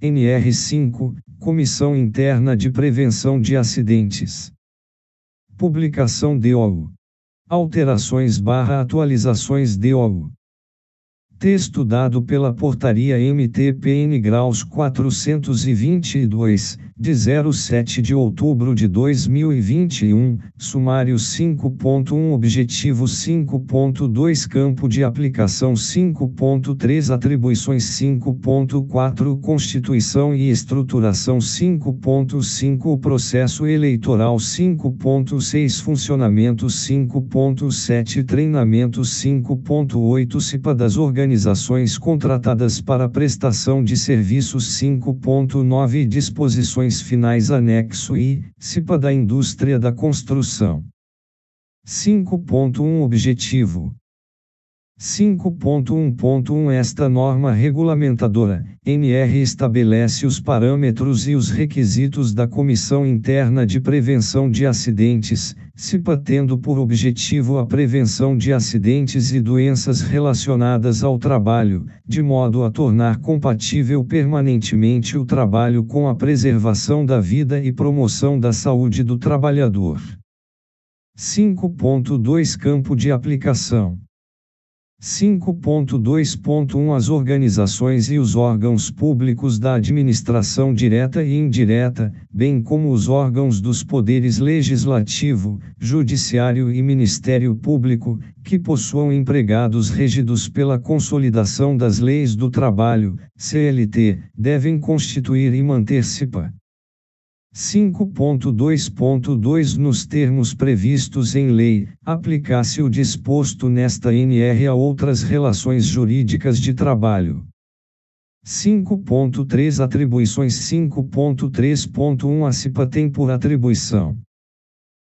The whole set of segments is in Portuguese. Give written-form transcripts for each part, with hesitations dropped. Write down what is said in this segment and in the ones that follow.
NR5, Comissão Interna de Prevenção de Acidentes. Publicação DOU. Alterações/atualizações DOU. Texto dado pela Portaria MT-PN Graus 422, de 07 de outubro de 2021, Sumário 5.1 Objetivo 5.2 Campo de aplicação 5.3 Atribuições 5.4 Constituição e estruturação 5.5 Processo eleitoral 5.6 Funcionamento 5.7 Treinamento 5.8 CIPA das organizações contratadas para prestação de serviços 5.9 Disposições finais Anexo I, CIPA da Indústria da Construção. 5.1 Objetivo 5.1.1 Esta norma regulamentadora, NR estabelece os parâmetros e os requisitos da Comissão Interna de Prevenção de Acidentes, CIPA tendo por objetivo a prevenção de acidentes e doenças relacionadas ao trabalho, de modo a tornar compatível permanentemente o trabalho com a preservação da vida e promoção da saúde do trabalhador. 5.2 Campo de aplicação 5.2.1 As organizações e os órgãos públicos da administração direta e indireta, bem como os órgãos dos poderes legislativo, judiciário e Ministério Público, que possuam empregados regidos pela Consolidação das Leis do Trabalho, CLT, devem constituir e manter CIPA. 5.2.2 Nos termos previstos em lei, aplicar-se o disposto nesta NR a outras relações jurídicas de trabalho. 5.3 Atribuições 5.3.1 A CIPA tem por atribuição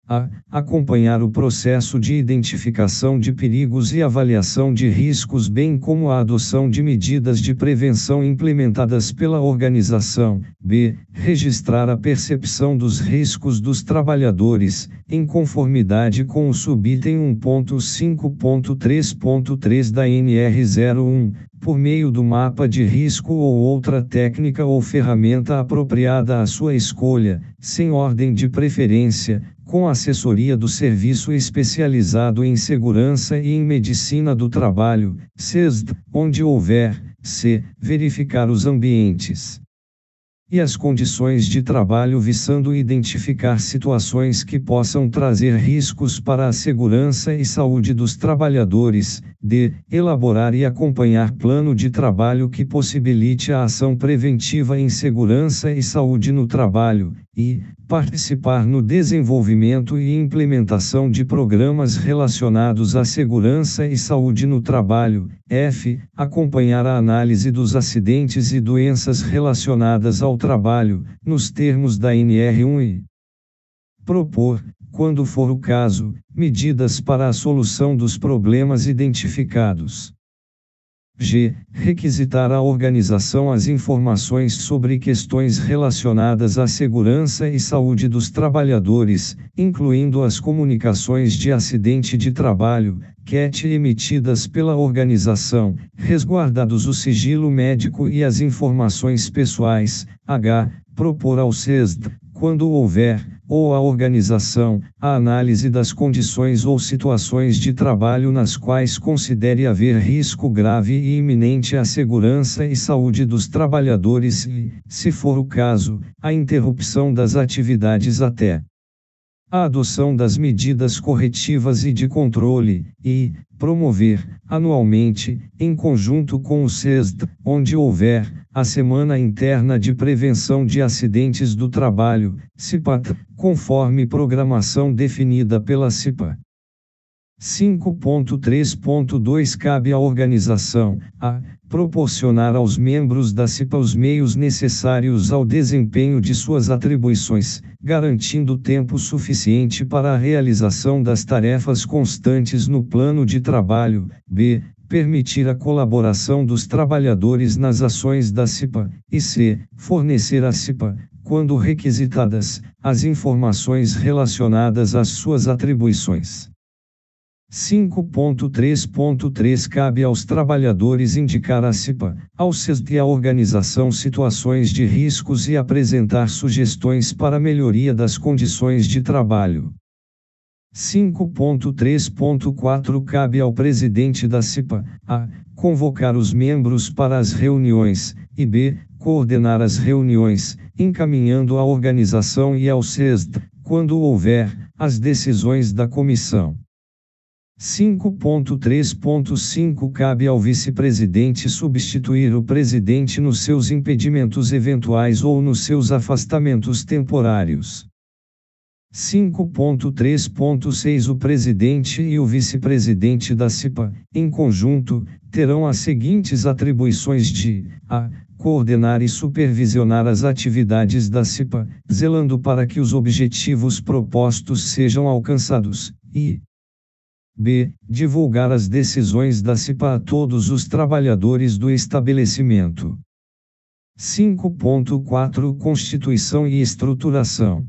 a. Acompanhar o processo de identificação de perigos e avaliação de riscos bem como a adoção de medidas de prevenção implementadas pela organização. B. Registrar a percepção dos riscos dos trabalhadores, em conformidade com o subitem 1.5.3.3 da NR01, por meio do mapa de risco ou outra técnica ou ferramenta apropriada à sua escolha, sem ordem de preferência, com assessoria do Serviço Especializado em Segurança e em Medicina do Trabalho, SESD, onde houver. C. Verificar os ambientes e as condições de trabalho visando identificar situações que possam trazer riscos para a segurança e saúde dos trabalhadores. D. Elaborar e acompanhar plano de trabalho que possibilite a ação preventiva em segurança e saúde no trabalho. E. Participar no desenvolvimento e implementação de programas relacionados à segurança e saúde no trabalho. F. Acompanhar a análise dos acidentes e doenças relacionadas ao trabalho, nos termos da NR1 e propor, quando for o caso, medidas para a solução dos problemas identificados. G. Requisitar à organização as informações sobre questões relacionadas à segurança e saúde dos trabalhadores, incluindo as comunicações de acidente de trabalho, CAT emitidas pela organização, resguardados o sigilo médico e as informações pessoais. H. Propor ao SESD, quando houver, ou à organização, a análise das condições ou situações de trabalho nas quais considere haver risco grave e iminente à segurança e saúde dos trabalhadores e, se for o caso, a interrupção das atividades até a adoção das medidas corretivas e de controle, e promover, anualmente, em conjunto com o SESD, onde houver, a Semana Interna de Prevenção de Acidentes do Trabalho, CIPAT, conforme programação definida pela CIPA. 5.3.2 Cabe à organização, a proporcionar aos membros da CIPA os meios necessários ao desempenho de suas atribuições, garantindo tempo suficiente para a realização das tarefas constantes no plano de trabalho. B. Permitir a colaboração dos trabalhadores nas ações da CIPA, e C. Fornecer à CIPA, quando requisitadas, as informações relacionadas às suas atribuições. 5.3.3 Cabe aos trabalhadores indicar à CIPA, ao CESD e à organização situações de riscos e apresentar sugestões para a melhoria das condições de trabalho. 5.3.4 Cabe ao presidente da CIPA, a. Convocar os membros para as reuniões, e b. Coordenar as reuniões, encaminhando à organização e ao CESD, quando houver, as decisões da comissão. 5.3.5 Cabe ao vice-presidente substituir o presidente nos seus impedimentos eventuais ou nos seus afastamentos temporários. 5.3.6 O presidente e o vice-presidente da CIPA, em conjunto, terão as seguintes atribuições de a. Coordenar e supervisionar as atividades da CIPA, zelando para que os objetivos propostos sejam alcançados, e b. Divulgar as decisões da CIPA a todos os trabalhadores do estabelecimento. 5.4 Constituição e estruturação.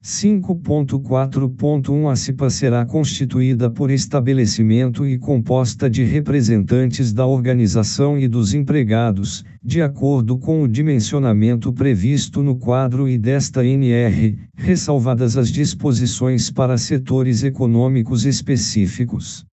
5.4.1 A CIPA será constituída por estabelecimento e composta de representantes da organização e dos empregados, de acordo com o dimensionamento previsto no quadro I desta NR, ressalvadas as disposições para setores econômicos específicos.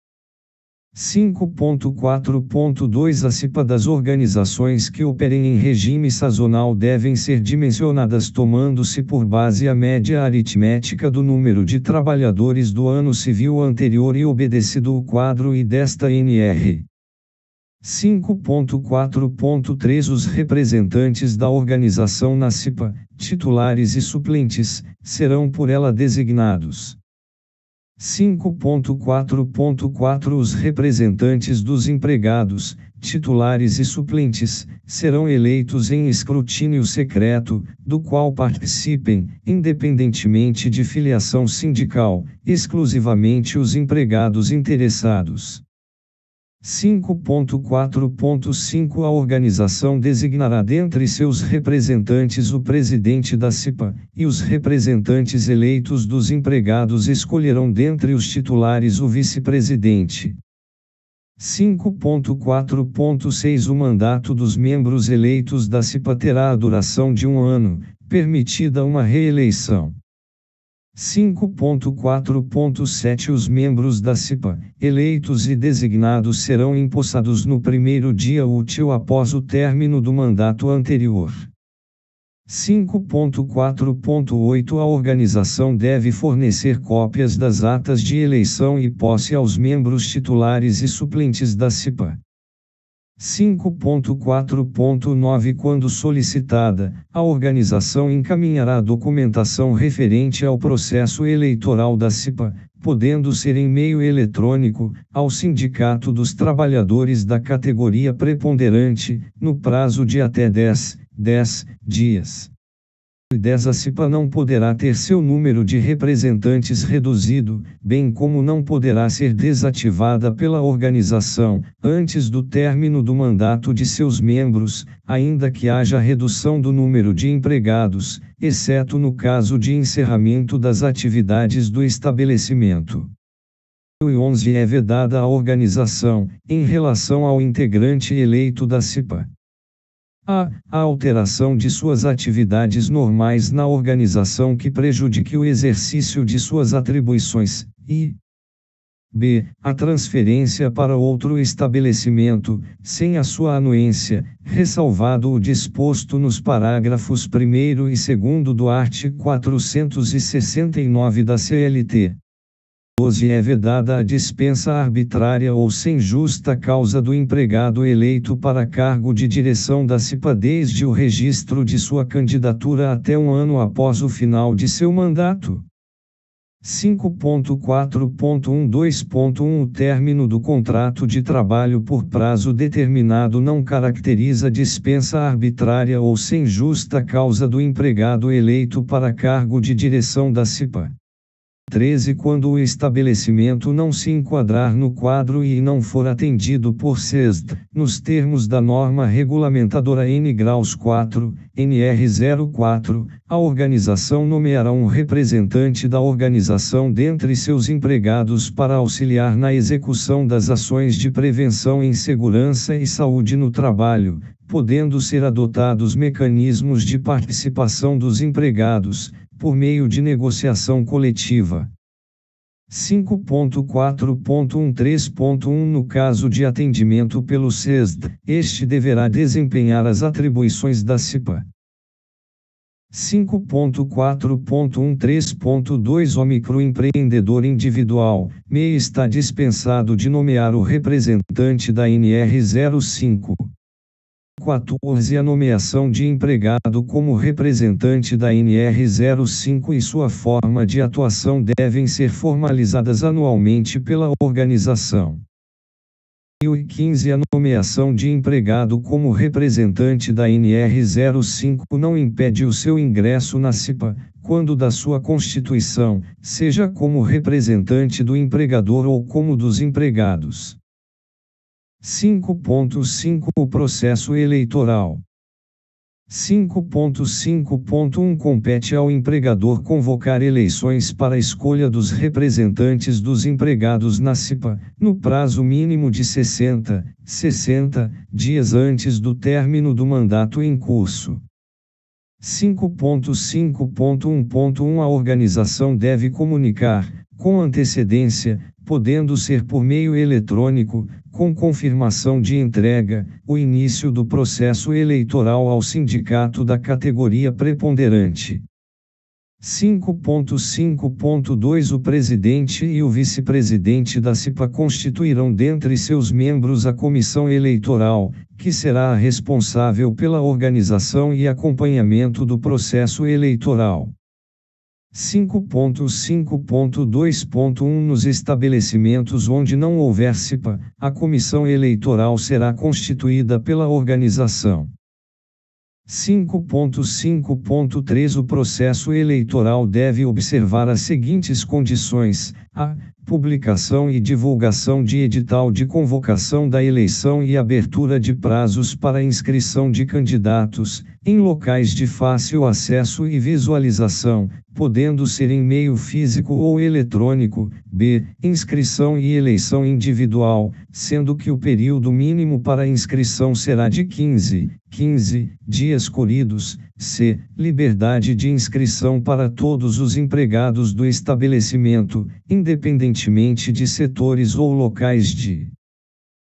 5.4.2 A CIPA das organizações que operem em regime sazonal devem ser dimensionadas tomando-se por base a média aritmética do número de trabalhadores do ano civil anterior e obedecido o quadro I desta NR. 5.4.3 Os representantes da organização na CIPA, titulares e suplentes, serão por ela designados. 5.4.4 Os representantes dos empregados, titulares e suplentes, serão eleitos em escrutínio secreto, do qual participem, independentemente de filiação sindical, exclusivamente os empregados interessados. 5.4.5 A organização designará dentre seus representantes o presidente da CIPA, e os representantes eleitos dos empregados escolherão dentre os titulares o vice-presidente. 5.4.6 O mandato dos membros eleitos da CIPA terá a duração de 1 ano, permitida uma reeleição. 5.4.7 Os membros da CIPA, eleitos e designados serão empossados no primeiro dia útil após o término do mandato anterior. 5.4.8 A organização deve fornecer cópias das atas de eleição e posse aos membros titulares e suplentes da CIPA. 5.4.9 Quando solicitada, a organização encaminhará a documentação referente ao processo eleitoral da CIPA, podendo ser em meio eletrônico, ao Sindicato dos Trabalhadores da categoria preponderante, no prazo de até 10 dias. 10 A CIPA não poderá ter seu número de representantes reduzido, bem como não poderá ser desativada pela organização, antes do término do mandato de seus membros, ainda que haja redução do número de empregados, exceto no caso de encerramento das atividades do estabelecimento. 11 É vedada a organização, em relação ao integrante eleito da CIPA, a alteração de suas atividades normais na organização que prejudique o exercício de suas atribuições, e b. A transferência para outro estabelecimento, sem a sua anuência, ressalvado o disposto nos parágrafos 1º e 2º do artigo 469 da CLT. 12 É vedada a dispensa arbitrária ou sem justa causa do empregado eleito para cargo de direção da CIPA desde o registro de sua candidatura até 1 ano após o final de seu mandato. 5.4.12.1 O término do contrato de trabalho por prazo determinado não caracteriza dispensa arbitrária ou sem justa causa do empregado eleito para cargo de direção da CIPA. 13 Quando o estabelecimento não se enquadrar no quadro e não for atendido por CESD, nos termos da norma regulamentadora N-4, NR04, a organização nomeará um representante da organização dentre seus empregados para auxiliar na execução das ações de prevenção em segurança e saúde no trabalho, podendo ser adotados mecanismos de participação dos empregados, por meio de negociação coletiva. 5.4.13.1 No caso de atendimento pelo CESD, este deverá desempenhar as atribuições da CIPA. 5.4.13.2 O microempreendedor individual, MEI está dispensado de nomear o representante da NR05. 14 A nomeação de empregado como representante da NR05 e sua forma de atuação devem ser formalizadas anualmente pela organização. 15 A nomeação de empregado como representante da NR05 não impede o seu ingresso na CIPA, quando da sua constituição, seja como representante do empregador ou como dos empregados. 5.5 O processo eleitoral. 5.5.1 Compete ao empregador convocar eleições para a escolha dos representantes dos empregados na CIPA, no prazo mínimo de 60 dias antes do término do mandato em curso. 5.5.1.1 A organização deve comunicar, com antecedência, podendo ser por meio eletrônico, com confirmação de entrega, o início do processo eleitoral ao sindicato da categoria preponderante. 5.5.2 O presidente e o vice-presidente da CIPA constituirão dentre seus membros a comissão eleitoral, que será a responsável pela organização e acompanhamento do processo eleitoral. 5.5.2.1 Nos estabelecimentos onde não houver CIPA, a comissão eleitoral será constituída pela organização. 5.5.3 O processo eleitoral deve observar as seguintes condições: a publicação e divulgação de edital de convocação da eleição e abertura de prazos para inscrição de candidatos, em locais de fácil acesso e visualização, podendo ser em meio físico ou eletrônico. B. Inscrição e eleição individual, sendo que o período mínimo para inscrição será de 15 dias corridos. C. Liberdade de inscrição para todos os empregados do estabelecimento, independentemente de setores ou locais de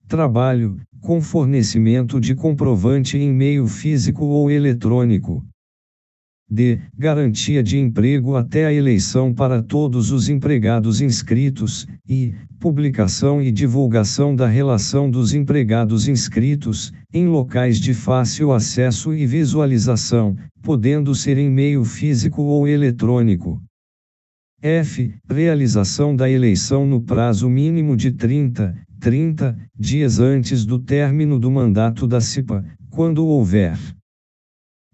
trabalho, com fornecimento de comprovante em meio físico ou eletrônico. D. Garantia de emprego até a eleição para todos os empregados inscritos, e publicação e divulgação da relação dos empregados inscritos, em locais de fácil acesso e visualização, podendo ser em meio físico ou eletrônico. F. Realização da eleição no prazo mínimo de 30 dias antes do término do mandato da CIPA, quando houver.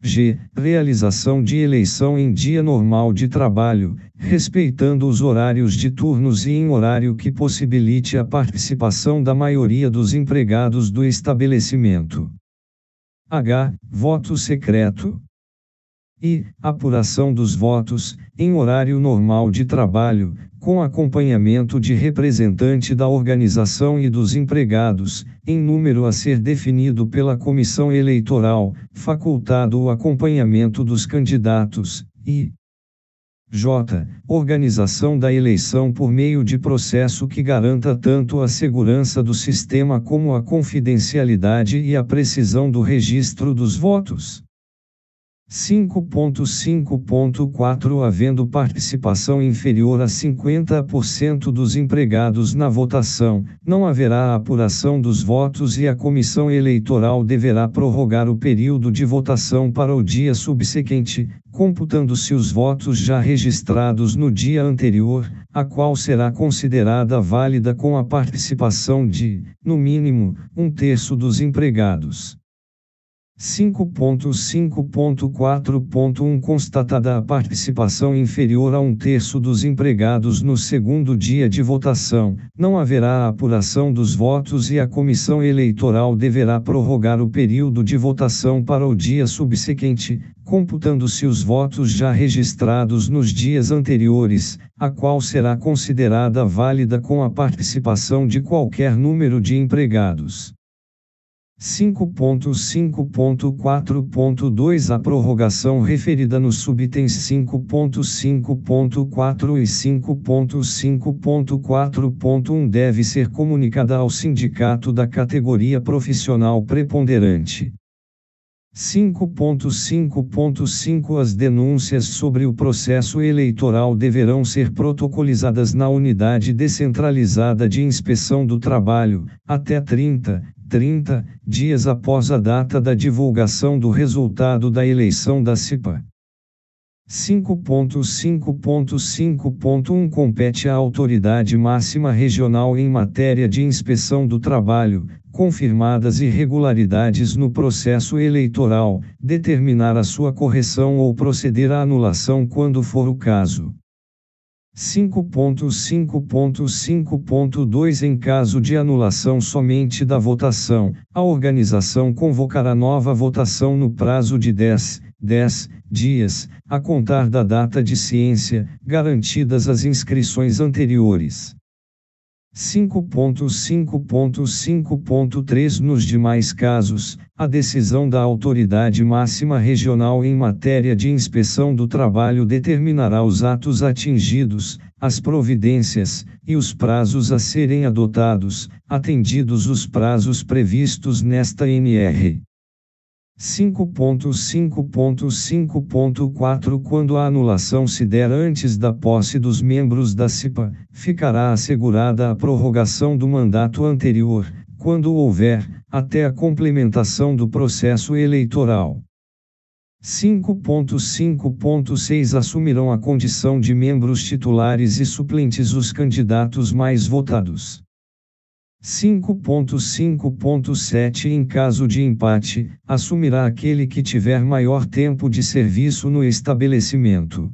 G. Realização de eleição em dia normal de trabalho, respeitando os horários de turnos e em horário que possibilite a participação da maioria dos empregados do estabelecimento. H. Voto secreto. I. Apuração dos votos, em horário normal de trabalho, com acompanhamento de representante da organização e dos empregados, em número a ser definido pela comissão eleitoral, facultado o acompanhamento dos candidatos. I. J. Organização da eleição por meio de processo que garanta tanto a segurança do sistema como a confidencialidade e a precisão do registro dos votos. 5.5.4 Havendo participação inferior a 50% dos empregados na votação, não haverá apuração dos votos e a comissão eleitoral deverá prorrogar o período de votação para o dia subsequente, computando-se os votos já registrados no dia anterior, a qual será considerada válida com a participação de, no mínimo, 1/3 dos empregados. 5.5.4.1 Constatada a participação inferior a 1/3 dos empregados no segundo dia de votação, não haverá a apuração dos votos e a comissão eleitoral deverá prorrogar o período de votação para o dia subsequente, computando-se os votos já registrados nos dias anteriores, a qual será considerada válida com a participação de qualquer número de empregados. 5.5.4.2 A prorrogação referida nos subitens 5.5.4 e 5.5.4.1 deve ser comunicada ao sindicato da categoria profissional preponderante. 5.5.5 As denúncias sobre o processo eleitoral deverão ser protocolizadas na Unidade Descentralizada de Inspeção do Trabalho, até 30 dias após a data da divulgação do resultado da eleição da CIPA. 5.5.5.1 Compete à autoridade máxima regional em matéria de inspeção do trabalho, confirmadas irregularidades no processo eleitoral, determinar a sua correção ou proceder à anulação quando for o caso. 5.5.5.2 Em caso de anulação somente da votação, a organização convocará nova votação no prazo de 10 dias, a contar da data de ciência, garantidas as inscrições anteriores. 5.5.5.3 Nos demais casos, a decisão da autoridade máxima regional em matéria de inspeção do trabalho determinará os atos atingidos, as providências, e os prazos a serem adotados, atendidos os prazos previstos nesta NR. 5.5.5.4 Quando a anulação se der antes da posse dos membros da CIPA, ficará assegurada a prorrogação do mandato anterior, quando houver, até a complementação do processo eleitoral. 5.5.6 Assumirão a condição de membros titulares e suplentes os candidatos mais votados. 5.5.7 Em caso de empate, assumirá aquele que tiver maior tempo de serviço no estabelecimento.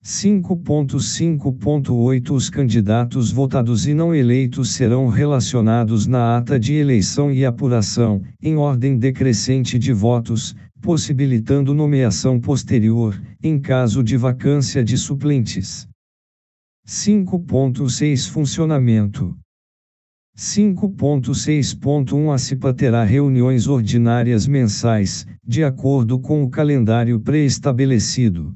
5.5.8 Os candidatos votados e não eleitos serão relacionados na ata de eleição e apuração, em ordem decrescente de votos, possibilitando nomeação posterior, em caso de vacância de suplentes. 5.6 Funcionamento. 5.6.1 A CIPA terá reuniões ordinárias mensais, de acordo com o calendário pré-estabelecido.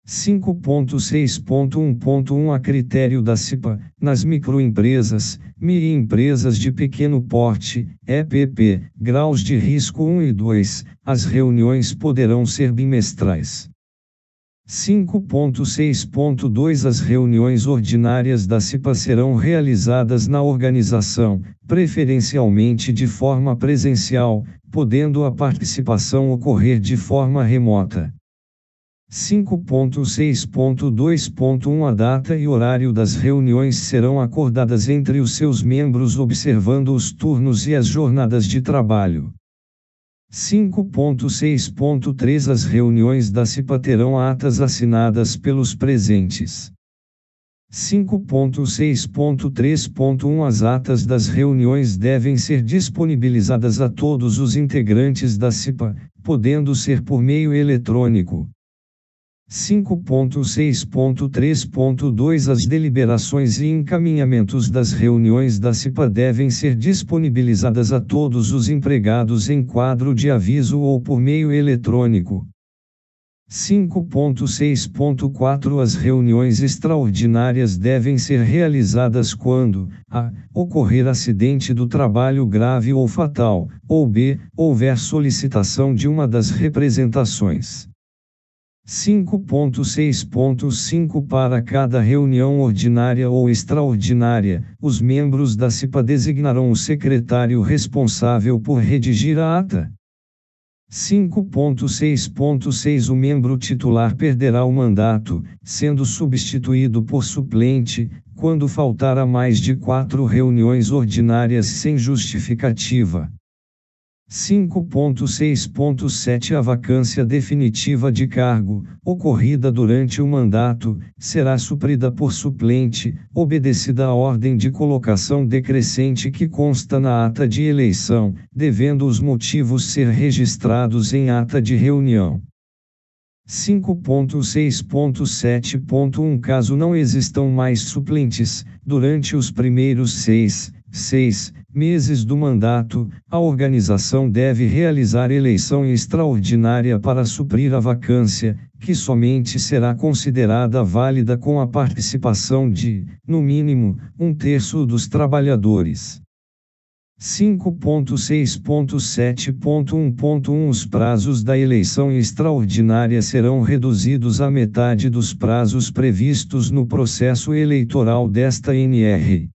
5.6.1.1 A critério da CIPA, nas microempresas, e empresas de pequeno porte, EPP, graus de risco 1 e 2, as reuniões poderão ser bimestrais. 5.6.2 As reuniões ordinárias da CIPA serão realizadas na organização, preferencialmente de forma presencial, podendo a participação ocorrer de forma remota. 5.6.2.1 A data e horário das reuniões serão acordadas entre os seus membros observando os turnos e as jornadas de trabalho. 5.6.3 As reuniões da CIPA terão atas assinadas pelos presentes. 5.6.3.1 As atas das reuniões devem ser disponibilizadas a todos os integrantes da CIPA, podendo ser por meio eletrônico. 5.6.3.2 As deliberações e encaminhamentos das reuniões da CIPA devem ser disponibilizadas a todos os empregados em quadro de aviso ou por meio eletrônico. 5.6.4 As reuniões extraordinárias devem ser realizadas quando a. Ocorrer acidente do trabalho grave ou fatal, ou b. Houver solicitação de uma das representações. 5.6.5 Para cada reunião ordinária ou extraordinária, os membros da CIPA designarão o secretário responsável por redigir a ata. 5.6.6 O membro titular perderá o mandato, sendo substituído por suplente, quando faltar a mais de 4 reuniões ordinárias sem justificativa. 5.6.7 A vacância definitiva de cargo, ocorrida durante o mandato, será suprida por suplente, obedecida a ordem de colocação decrescente que consta na ata de eleição, devendo os motivos ser registrados em ata de reunião. 5.6.7.1 Caso não existam mais suplentes, durante os primeiros seis meses do mandato, a organização deve realizar eleição extraordinária para suprir a vacância, que somente será considerada válida com a participação de, no mínimo, 1/3 dos trabalhadores. 5.6.7.1.1 Os prazos da eleição extraordinária serão reduzidos à metade dos prazos previstos no processo eleitoral desta NR.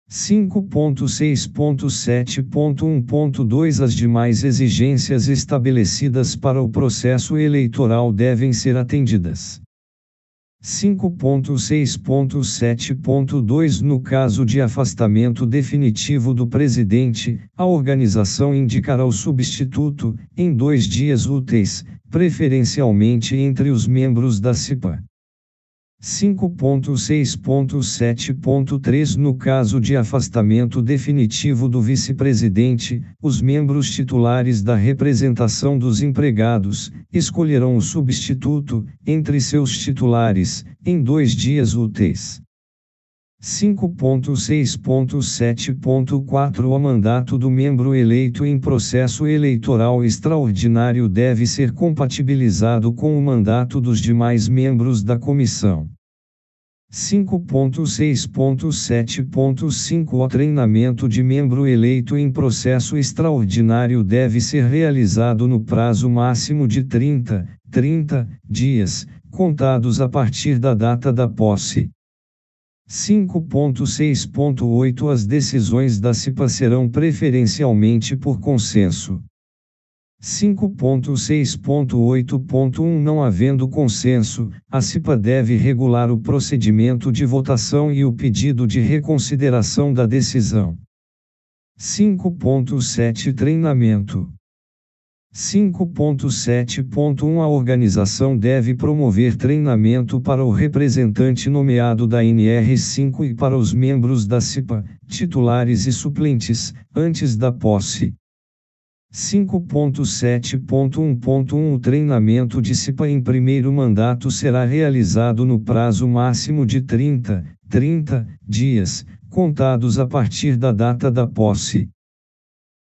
5.6.7.1.2 As demais exigências estabelecidas para o processo eleitoral devem ser atendidas. 5.6.7.2 No caso de afastamento definitivo do presidente, a organização indicará o substituto, em 2 dias úteis, preferencialmente entre os membros da CIPA. 5.6.7.3 No caso de afastamento definitivo do vice-presidente, os membros titulares da representação dos empregados escolherão o substituto, entre seus titulares, em 2 dias úteis. 5.6.7.4 O mandato do membro eleito em processo eleitoral extraordinário deve ser compatibilizado com o mandato dos demais membros da comissão. 5.6.7.5 O treinamento de membro eleito em processo extraordinário deve ser realizado no prazo máximo de 30 dias, contados a partir da data da posse. 5.6.8 As decisões da CIPA serão preferencialmente por consenso. 5.6.8.1 Não havendo consenso, a CIPA deve regular o procedimento de votação e o pedido de reconsideração da decisão. 5.7 Treinamento. 5.7.1 A organização deve promover treinamento para o representante nomeado da NR5 e para os membros da CIPA, titulares e suplentes, antes da posse. 5.7.1.1 O treinamento de CIPA em primeiro mandato será realizado no prazo máximo de 30 dias, contados a partir da data da posse.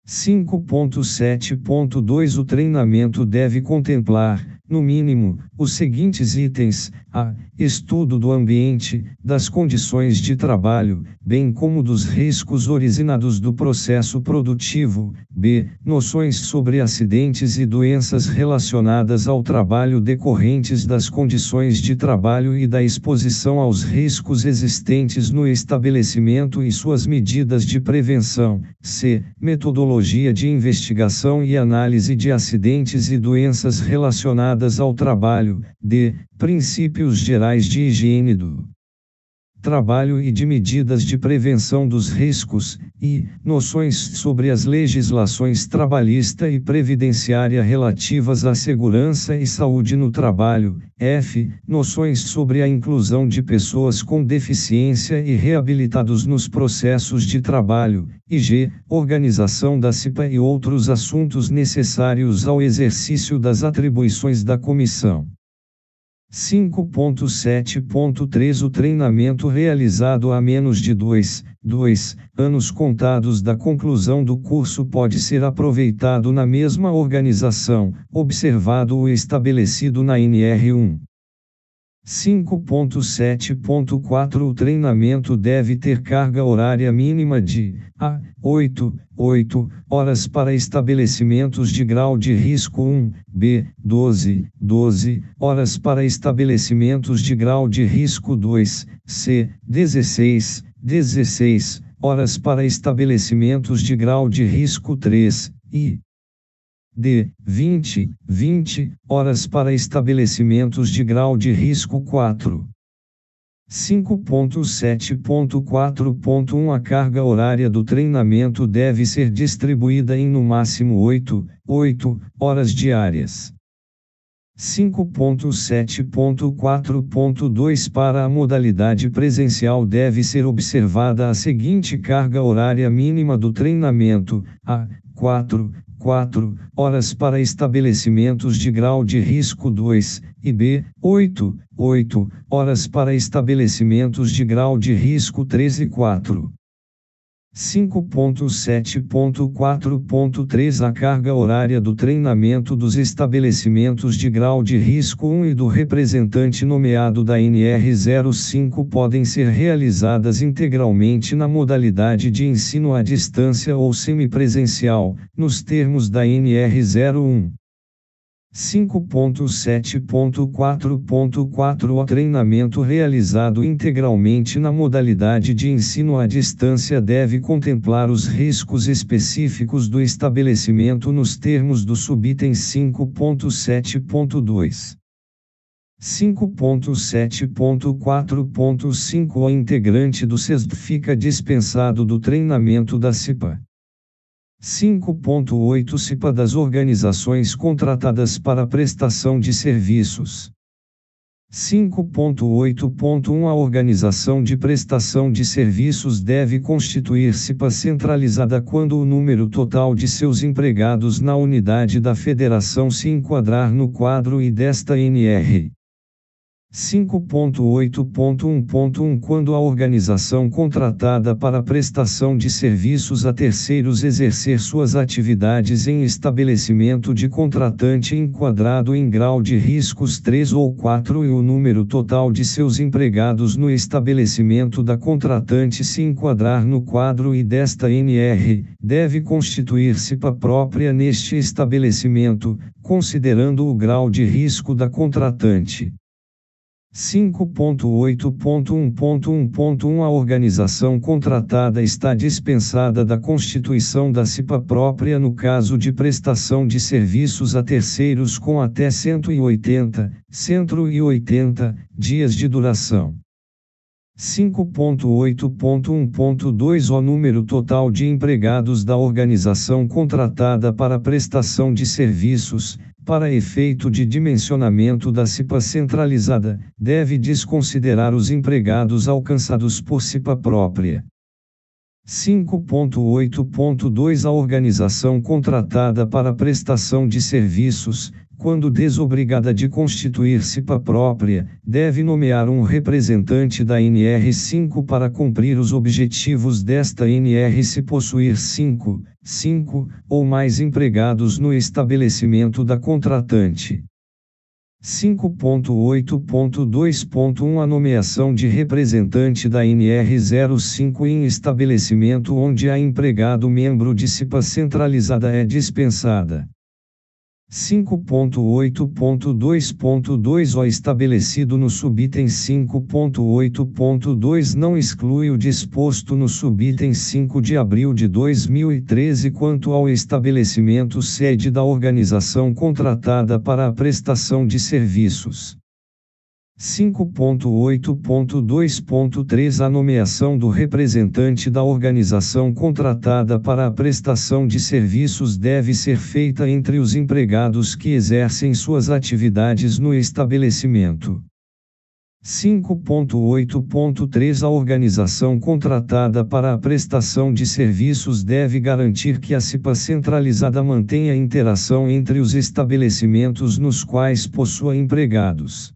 5.7.2 O treinamento deve contemplar, no mínimo, os seguintes itens: a. Estudo do ambiente, das condições de trabalho, bem como dos riscos originados do processo produtivo. B. Noções sobre acidentes e doenças relacionadas ao trabalho decorrentes das condições de trabalho e da exposição aos riscos existentes no estabelecimento e suas medidas de prevenção. C. Metodologia de investigação e análise de acidentes e doenças relacionadas ao trabalho. D. Princípios gerais de higiene do trabalho e de medidas de prevenção dos riscos. E. Noções sobre as legislações trabalhista e previdenciária relativas à segurança e saúde no trabalho. F. Noções sobre a inclusão de pessoas com deficiência e reabilitados nos processos de trabalho. E G. Organização da CIPA e outros assuntos necessários ao exercício das atribuições da comissão. 5.7.3 O treinamento realizado há menos de 2 anos contados da conclusão do curso pode ser aproveitado na mesma organização, observado o estabelecido na NR1. 5.7.4 O treinamento deve ter carga horária mínima de a. 8 horas para estabelecimentos de grau de risco 1, b. 12 horas para estabelecimentos de grau de risco 2, c. 16 horas para estabelecimentos de grau de risco 3, e d. 20 horas para estabelecimentos de grau de risco 4. 5.7.4.1 A carga horária do treinamento deve ser distribuída em no máximo 8 horas diárias. 5.7.4.2 Para a modalidade presencial deve ser observada a seguinte carga horária mínima do treinamento: A. 4 horas para estabelecimentos de grau de risco 2, e B. 8 horas para estabelecimentos de grau de risco 3 e 4. 5.7.4.3 A carga horária do treinamento dos estabelecimentos de grau de risco 1 e do representante nomeado da NR05 podem ser realizadas integralmente na modalidade de ensino à distância ou semipresencial, nos termos da NR01. 5.7.4.4 O treinamento realizado integralmente na modalidade de ensino à distância deve contemplar os riscos específicos do estabelecimento nos termos do subitem 5.7.2. 5.7.4.5 O integrante do CESB fica dispensado do treinamento da CIPA. 5.8 CIPA das organizações contratadas para prestação de serviços. 5.8.1 A organização de prestação de serviços deve constituir CIPA centralizada quando o número total de seus empregados na unidade da federação se enquadrar no quadro I desta NR. 5.8.1.1 Quando a organização contratada para prestação de serviços a terceiros exercer suas atividades em estabelecimento de contratante enquadrado em grau de riscos 3 ou 4 e o número total de seus empregados no estabelecimento da contratante se enquadrar no quadro I desta NR, deve constituir CIPA própria neste estabelecimento, considerando o grau de risco da contratante. 5.8.1.1.1 A organização contratada está dispensada da constituição da CIPA própria no caso de prestação de serviços a terceiros com até 180 dias de duração. 5.8.1.2 O número total de empregados da organização contratada para prestação de serviços, para efeito de dimensionamento da CIPA centralizada, deve desconsiderar os empregados alcançados por CIPA própria. 5.8.2 A organização contratada para prestação de serviços, quando desobrigada de constituir CIPA própria, deve nomear um representante da NR5 para cumprir os objetivos desta NR se possuir 5 ou mais empregados no estabelecimento da contratante. 5.8.2.1 A nomeação de representante da NR05 em estabelecimento onde há empregado membro de CIPA centralizada é dispensada. 5.8.2.2 O estabelecido no subitem 5.8.2 não exclui o disposto no subitem 5 de abril de 2013 quanto ao estabelecimento sede da organização contratada para a prestação de serviços. 5.8.2.3 A nomeação do representante da organização contratada para a prestação de serviços deve ser feita entre os empregados que exercem suas atividades no estabelecimento. 5.8.3 A organização contratada para a prestação de serviços deve garantir que a CIPA centralizada mantenha interação entre os estabelecimentos nos quais possua empregados.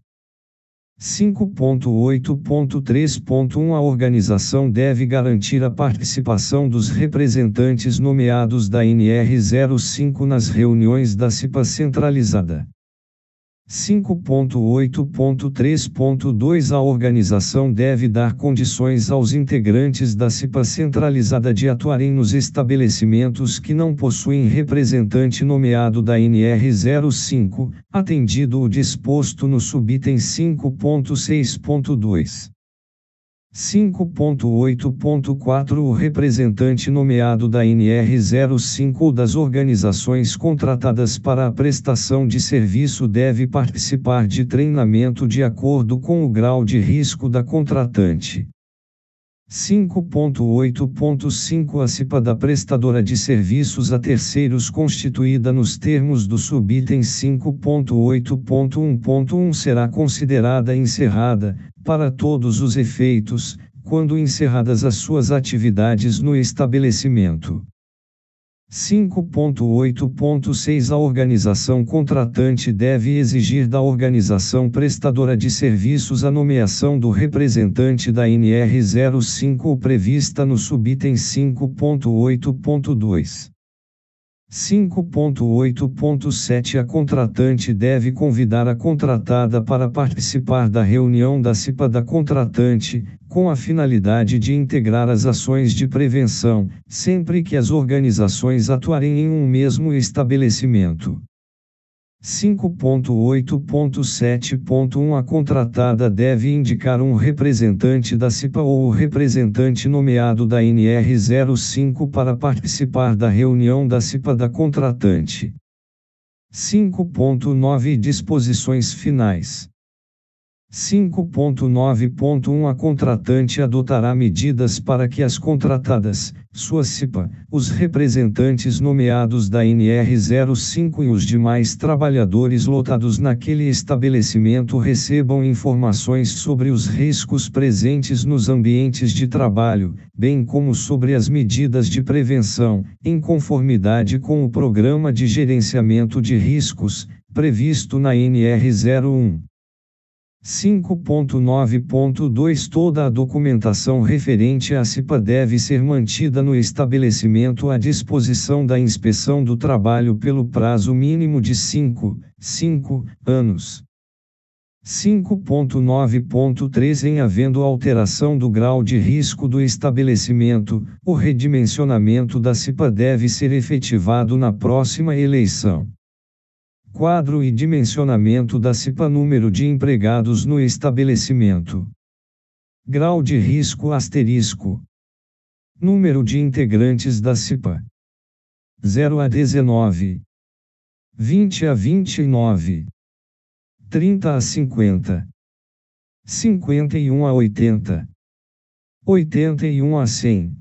5.8.3.1 A organização deve garantir a participação dos representantes nomeados da NR05 nas reuniões da CIPA centralizada. 5.8.3.2 A organização deve dar condições aos integrantes da CIPA centralizada de atuarem nos estabelecimentos que não possuem representante nomeado da NR05, atendido o disposto no subitem 5.6.2. 5.8.4 O representante nomeado da NR05 ou das organizações contratadas para a prestação de serviço deve participar de treinamento de acordo com o grau de risco da contratante. 5.8.5 A CIPA da prestadora de serviços a terceiros constituída nos termos do subitem 5.8.1.1 será considerada encerrada, para todos os efeitos, quando encerradas as suas atividades no estabelecimento. 5.8.6 A organização contratante deve exigir da organização prestadora de serviços a nomeação do representante da NR05 prevista no subitem 5.8.2. 5.8.7 A contratante deve convidar a contratada para participar da reunião da CIPA da contratante, com a finalidade de integrar as ações de prevenção, sempre que as organizações atuarem em um mesmo estabelecimento. 5.8.7.1 A contratada deve indicar um representante da CIPA ou o representante nomeado da NR05 para participar da reunião da CIPA da contratante. 5.9 Disposições finais. 5.9.1 A contratante adotará medidas para que as contratadas, sua CIPA, os representantes nomeados da NR05 e os demais trabalhadores lotados naquele estabelecimento recebam informações sobre os riscos presentes nos ambientes de trabalho, bem como sobre as medidas de prevenção, em conformidade com o Programa de Gerenciamento de Riscos, previsto na NR01. 5.9.2 Toda a documentação referente à CIPA deve ser mantida no estabelecimento à disposição da inspeção do trabalho pelo prazo mínimo de 5 anos. 5.9.3 Em havendo alteração do grau de risco do estabelecimento, o redimensionamento da CIPA deve ser efetivado na próxima eleição. Quadro e dimensionamento da CIPA. Número de empregados no estabelecimento. Grau de risco asterisco. Número de integrantes da CIPA. 0 a 19. 20 a 29. 30 a 50. 51 a 80. 81 a 100.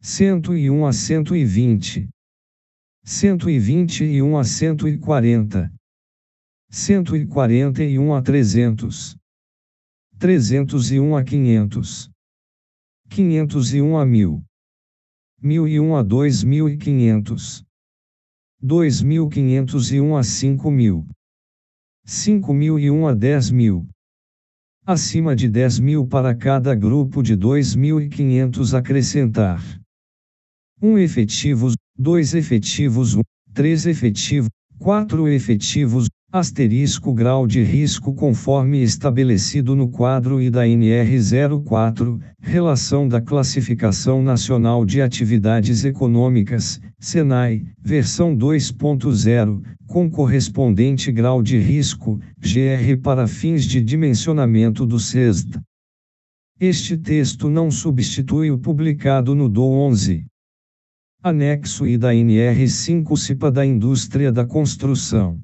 101 a 120. 121 a 140. 141 a 300. 301 a 500. 501 a 1000. 1001 a 2500. 2501 a 5000. 5001 a 10.000. Acima de 10.000 para cada grupo de 2.500 acrescentar. 1 efetivos, 2 efetivos, 3 efetivos, 4 efetivos, asterisco grau de risco conforme estabelecido no quadro I da NR04, Relação da Classificação Nacional de Atividades Econômicas, SENAI, versão 2.0, com correspondente grau de risco, GR para fins de dimensionamento do SESD. Este texto não substitui o publicado no DO 11. Anexo I da NR5 CIPA da Indústria da Construção.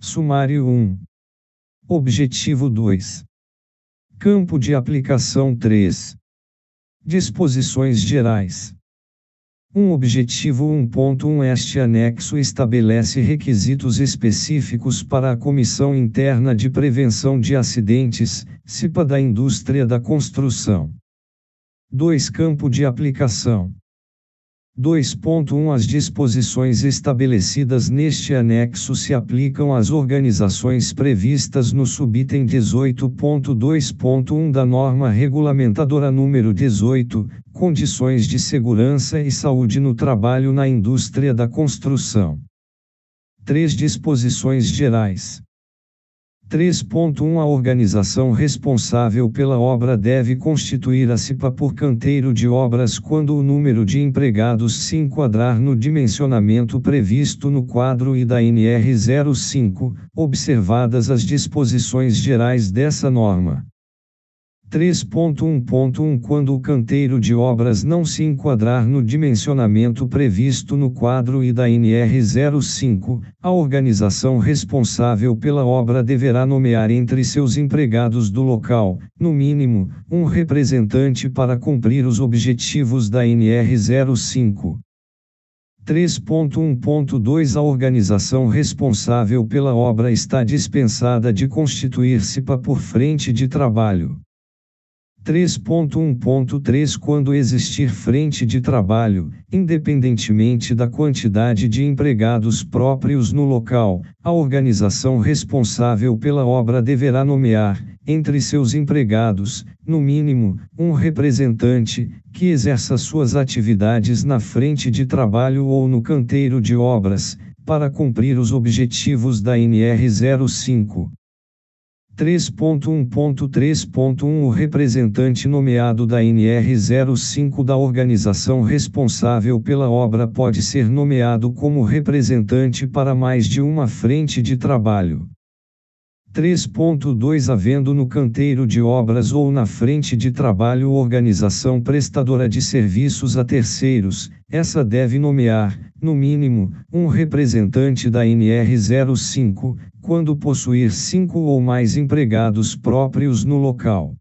Sumário 1. Objetivo 2. Campo de aplicação 3. Disposições gerais. Objetivo 1.1 Este anexo estabelece requisitos específicos para a Comissão Interna de Prevenção de Acidentes, CIPA da Indústria da Construção. 2. Campo de aplicação. 2.1 As disposições estabelecidas neste anexo se aplicam às organizações previstas no subitem 18.2.1 da norma regulamentadora número 18, Condições de Segurança e Saúde no Trabalho na Indústria da Construção. 3. Disposições gerais. 3.1 A organização responsável pela obra deve constituir a CIPA por canteiro de obras quando o número de empregados se enquadrar no dimensionamento previsto no quadro I da NR05, observadas as disposições gerais dessa norma. 3.1.1 Quando o canteiro de obras não se enquadrar no dimensionamento previsto no quadro I da NR05, a organização responsável pela obra deverá nomear entre seus empregados do local, no mínimo, um representante para cumprir os objetivos da NR05. 3.1.2 A organização responsável pela obra está dispensada de constituir CIPA por frente de trabalho. 3.1.3 Quando existir frente de trabalho, independentemente da quantidade de empregados próprios no local, a organização responsável pela obra deverá nomear, entre seus empregados, no mínimo, um representante, que exerça suas atividades na frente de trabalho ou no canteiro de obras, para cumprir os objetivos da NR05. 3.1.3.1 O representante nomeado da NR05 da organização responsável pela obra pode ser nomeado como representante para mais de uma frente de trabalho. 3.2 Havendo no canteiro de obras ou na frente de trabalho organização prestadora de serviços a terceiros, essa deve nomear, no mínimo, um representante da NR05, quando possuir 5 ou mais empregados próprios no local.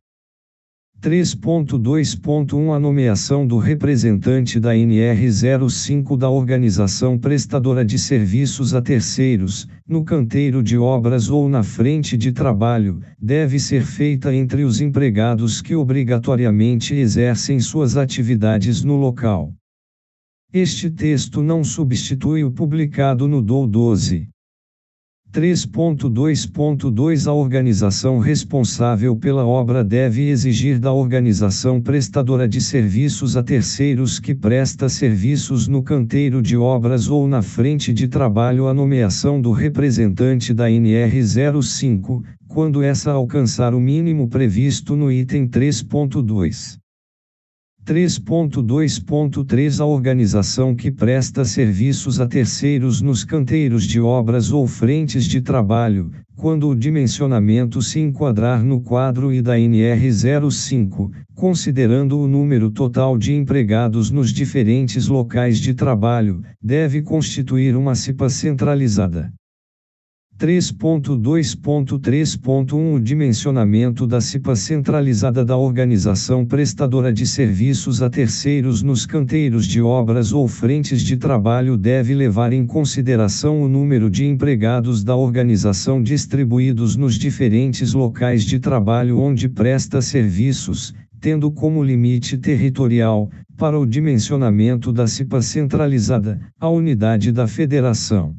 3.2.1 A nomeação do representante da NR05 da organização prestadora de serviços a terceiros, no canteiro de obras ou na frente de trabalho, deve ser feita entre os empregados que obrigatoriamente exercem suas atividades no local. Este texto não substitui o publicado no DOU 12. 3.2.2 A organização responsável pela obra deve exigir da organização prestadora de serviços a terceiros que presta serviços no canteiro de obras ou na frente de trabalho a nomeação do representante da NR05, quando essa alcançar o mínimo previsto no item 3.2. 3.2.3 A organização que presta serviços a terceiros nos canteiros de obras ou frentes de trabalho, quando o dimensionamento se enquadrar no quadro I da NR05, considerando o número total de empregados nos diferentes locais de trabalho, deve constituir uma CIPA centralizada. 3.2.3.1 O dimensionamento da CIPA centralizada da organização prestadora de serviços a terceiros nos canteiros de obras ou frentes de trabalho deve levar em consideração o número de empregados da organização distribuídos nos diferentes locais de trabalho onde presta serviços, tendo como limite territorial, para o dimensionamento da CIPA centralizada, a unidade da federação.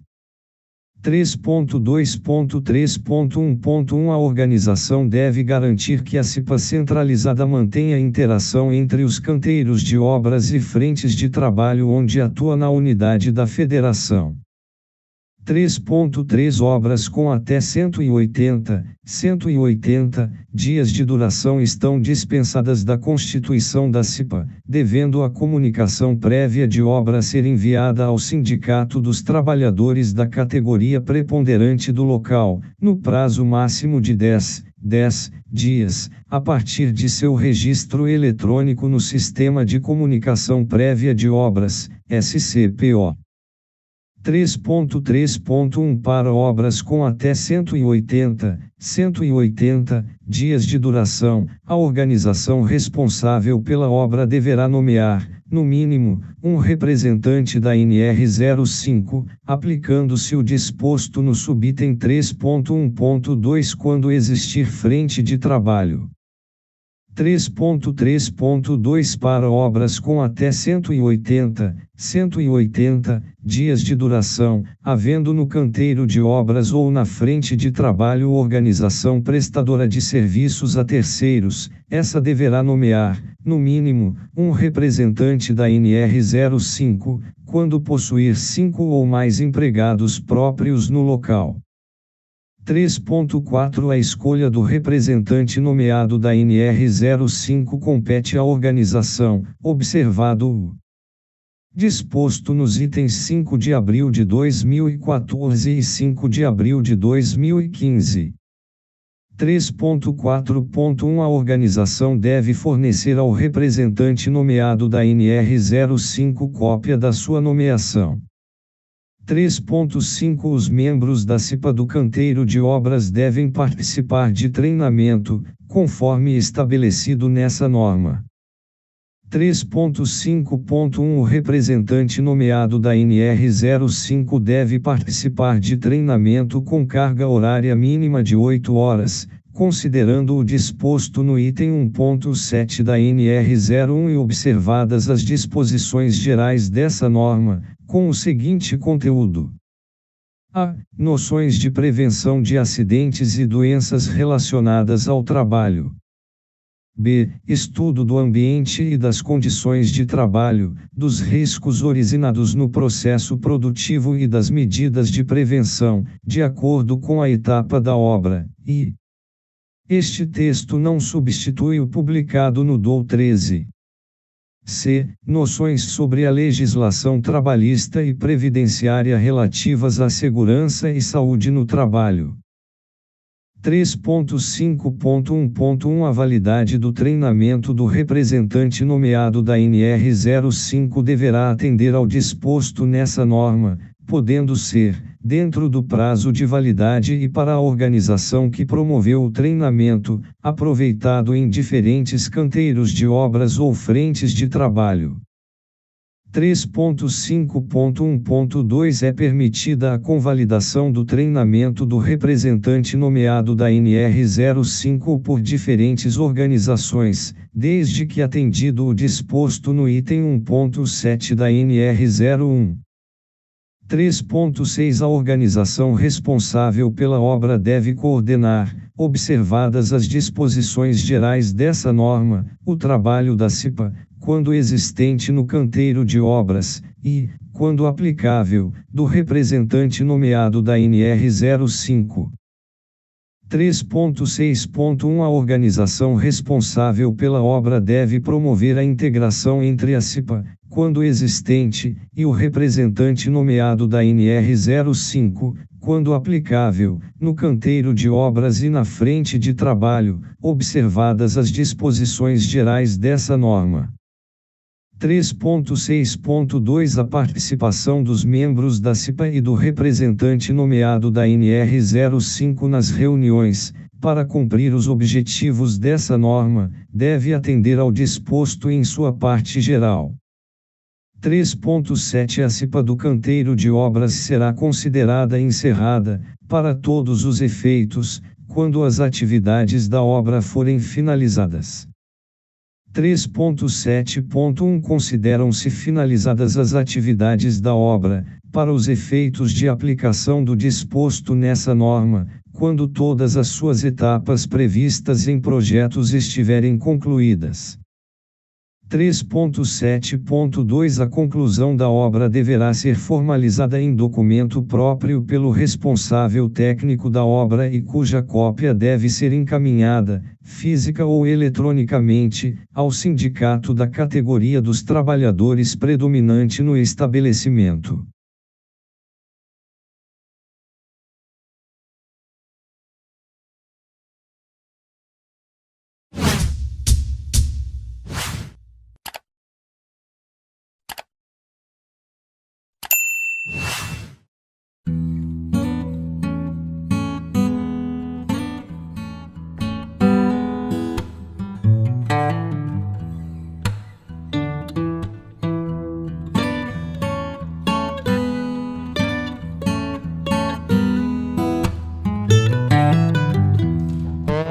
3.2.3.1.1 A organização deve garantir que a CIPA centralizada mantenha interação entre os canteiros de obras e frentes de trabalho onde atua na unidade da federação. 3.3 Obras com até 180 dias de duração estão dispensadas da constituição da CIPA, devendo a comunicação prévia de obra ser enviada ao Sindicato dos Trabalhadores da categoria preponderante do local, no prazo máximo de 10 dias, a partir de seu registro eletrônico no Sistema de Comunicação Prévia de Obras, SCPO. 3.3.1 Para obras com até 180 dias de duração, a organização responsável pela obra deverá nomear, no mínimo, um representante da NR05, aplicando-se o disposto no subitem 3.1.2 quando existir frente de trabalho. 3.3.2 Para obras com até 180 dias de duração, havendo no canteiro de obras ou na frente de trabalho organização prestadora de serviços a terceiros, essa deverá nomear, no mínimo, um representante da NR05, quando possuir 5 ou mais empregados próprios no local. 3.4 A escolha do representante nomeado da NR05 compete à organização, observado o disposto nos itens 5 de abril de 2014 e 5 de abril de 2015. 3.4.1 A organização deve fornecer ao representante nomeado da NR05 cópia da sua nomeação. 3.5 Os membros da CIPA do canteiro de obras devem participar de treinamento, conforme estabelecido nessa norma. 3.5.1 O representante nomeado da NR05 deve participar de treinamento com carga horária mínima de 8 horas, considerando o disposto no item 1.7 da NR01 e observadas as disposições gerais dessa norma, com o seguinte conteúdo: a. Noções de prevenção de acidentes e doenças relacionadas ao trabalho. B. Estudo do ambiente e das condições de trabalho, dos riscos originados no processo produtivo e das medidas de prevenção, de acordo com a etapa da obra. E este texto não substitui o publicado no DOU 13. C. Noções sobre a legislação trabalhista e previdenciária relativas à segurança e saúde no trabalho. 3.5.1.1 A validade do treinamento do representante nomeado da NR05 deverá atender ao disposto nessa norma, podendo ser, dentro do prazo de validade e para a organização que promoveu o treinamento, aproveitado em diferentes canteiros de obras ou frentes de trabalho. 3.5.1.2 É permitida a convalidação do treinamento do representante nomeado da NR05 por diferentes organizações, desde que atendido o disposto no item 1.7 da NR01. 3.6 A organização responsável pela obra deve coordenar, observadas as disposições gerais dessa norma, o trabalho da CIPA, quando existente no canteiro de obras, e, quando aplicável, do representante nomeado da NR05. 3.6.1 A organização responsável pela obra deve promover a integração entre a CIPA, quando existente, e o representante nomeado da NR05, quando aplicável, no canteiro de obras e na frente de trabalho, observadas as disposições gerais dessa norma. 3.6.2 A participação dos membros da CIPA e do representante nomeado da NR05 nas reuniões, para cumprir os objetivos dessa norma, deve atender ao disposto em sua parte geral. 3.7 A CIPA do canteiro de obras será considerada encerrada, para todos os efeitos, quando as atividades da obra forem finalizadas. 3.7.1 Consideram-se finalizadas as atividades da obra, para os efeitos de aplicação do disposto nessa norma, quando todas as suas etapas previstas em projetos estiverem concluídas. 3.7.2 A conclusão da obra deverá ser formalizada em documento próprio pelo responsável técnico da obra e cuja cópia deve ser encaminhada, física ou eletronicamente, ao sindicato da categoria dos trabalhadores predominante no estabelecimento.